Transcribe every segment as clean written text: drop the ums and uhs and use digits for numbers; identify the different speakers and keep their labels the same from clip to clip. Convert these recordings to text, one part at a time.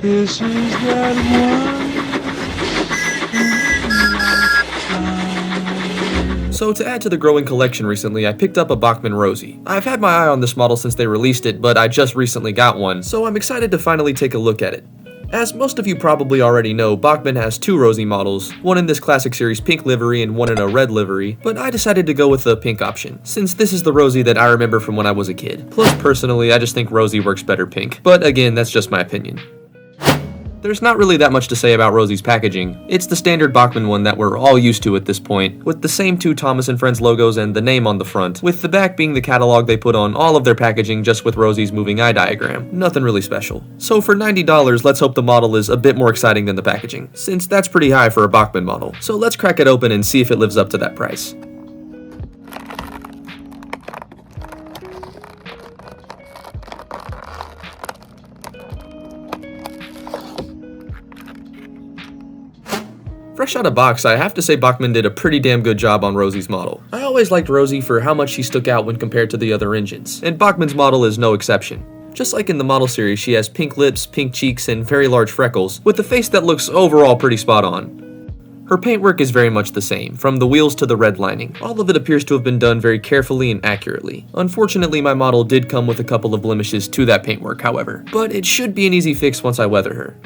Speaker 1: This is that one.
Speaker 2: So to add to the growing collection recently, I picked up a Bachmann Rosie. I've had my eye on this model since they released it, but I just recently got one, so I'm excited to finally take a look at it. As most of you probably already know, Bachmann has two Rosie models, one in this classic series pink livery and one in a red livery, but I decided to go with the pink option, since this is the Rosie that I remember from when I was a kid. Plus, personally, I just think Rosie works better pink, but again, that's just my opinion. There's not really that much to say about Rosie's packaging. It's the standard Bachmann one that we're all used to at this point, with the same two Thomas & Friends logos and the name on the front, with the back being the catalog they put on all of their packaging just with Rosie's moving eye diagram. Nothing really special. So for $90, let's hope the model is a bit more exciting than the packaging, since that's pretty high for a Bachmann model. So let's crack it open and see if it lives up to that price. Fresh out of box, I have to say Bachmann did a pretty damn good job on Rosie's model. I always liked Rosie for how much she stuck out when compared to the other engines, and Bachmann's model is no exception. Just like in the model series, she has pink lips, pink cheeks, and very large freckles, with a face that looks overall pretty spot on. Her paintwork is very much the same, from the wheels to the red lining. All of it appears to have been done very carefully and accurately. Unfortunately, my model did come with a couple of blemishes to that paintwork, however, but it should be an easy fix once I weather her.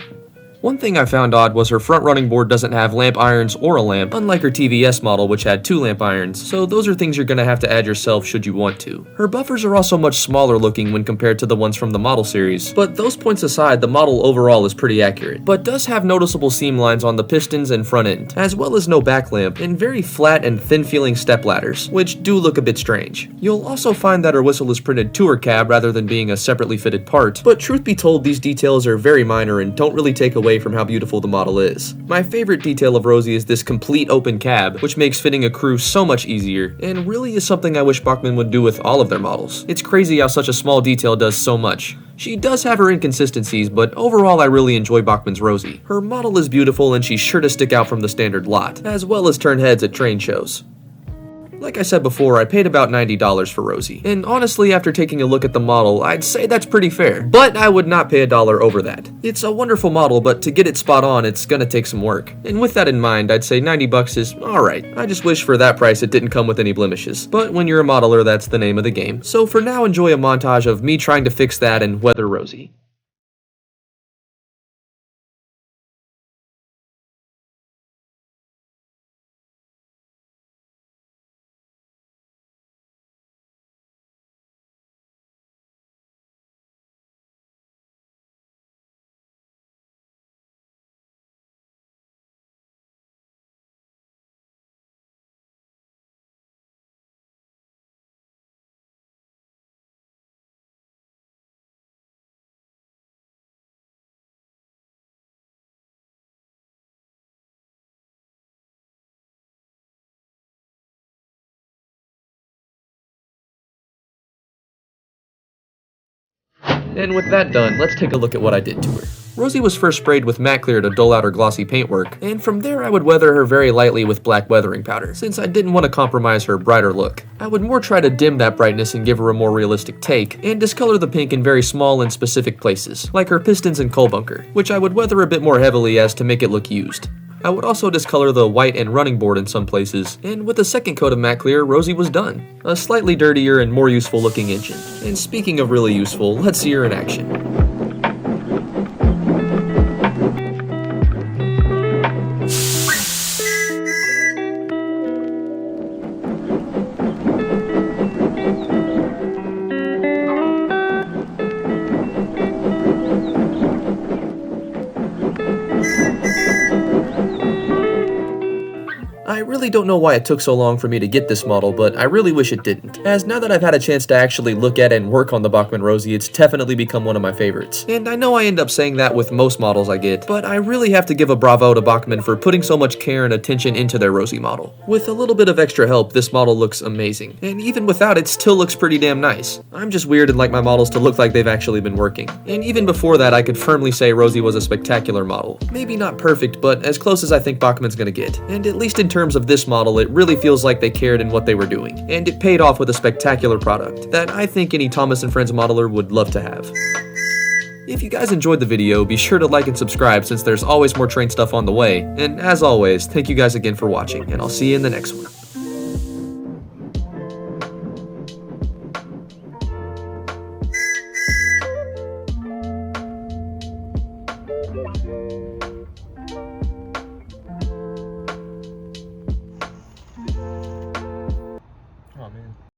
Speaker 2: One thing I found odd was her front running board doesn't have lamp irons or a lamp, unlike her TVS model which had 2 lamp irons, so those are things you're gonna have to add yourself should you want to. Her buffers are also much smaller looking when compared to the ones from the model series, but those points aside, the model overall is pretty accurate, but does have noticeable seam lines on the pistons and front end, as well as no back lamp, and very flat and thin feeling step ladders, which do look a bit strange. You'll also find that her whistle is printed to her cab rather than being a separately fitted part, but truth be told, these details are very minor and don't really take away from how beautiful the model is. My favorite detail of Rosie is this complete open cab, which makes fitting a crew so much easier, and really is something I wish Bachmann would do with all of their models. It's crazy how such a small detail does so much. She does have her inconsistencies, but overall I really enjoy Bachmann's Rosie. Her model is beautiful and she's sure to stick out from the standard lot, as well as turn heads at train shows. Like I said before, I paid about $90 for Rosie, and honestly after taking a look at the model, I'd say that's pretty fair, but I would not pay $1 over that. It's a wonderful model, but to get it spot on, it's gonna take some work. And with that in mind, I'd say $90 is alright. I just wish for that price it didn't come with any blemishes, but when you're a modeler, that's the name of the game. So for now, enjoy a montage of me trying to fix that and weather Rosie. And with that done, let's take a look at what I did to her. Rosie was first sprayed with matte clear to dull out her glossy paintwork, and from there I would weather her very lightly with black weathering powder, since I didn't want to compromise her brighter look. I would more try to dim that brightness and give her a more realistic take, and discolor the pink in very small and specific places, like her pistons and coal bunker, which I would weather a bit more heavily as to make it look used. I would also discolor the white and running board in some places, and with a second coat of matte clear, Rosie was done. A slightly dirtier and more useful looking engine. And speaking of really useful, let's see her in action. I really don't know why it took so long for me to get this model, but I really wish it didn't, as now that I've had a chance to actually look at and work on the Bachmann Rosie, it's definitely become one of my favorites. And I know I end up saying that with most models I get, but I really have to give a bravo to Bachmann for putting so much care and attention into their Rosie model. With a little bit of extra help, this model looks amazing, and even without it, still looks pretty damn nice. I'm just weird and like my models to look like they've actually been working. And even before that, I could firmly say Rosie was a spectacular model. Maybe not perfect, but as close as I think Bachmann's gonna get. And at least in terms of this model, it really feels like they cared in what they were doing, and it paid off with a spectacular product that I think any Thomas & Friends modeler would love to have. If you guys enjoyed the video, be sure to like and subscribe since there's always more train stuff on the way. And as always, thank you guys again for watching, and I'll see you in the next one.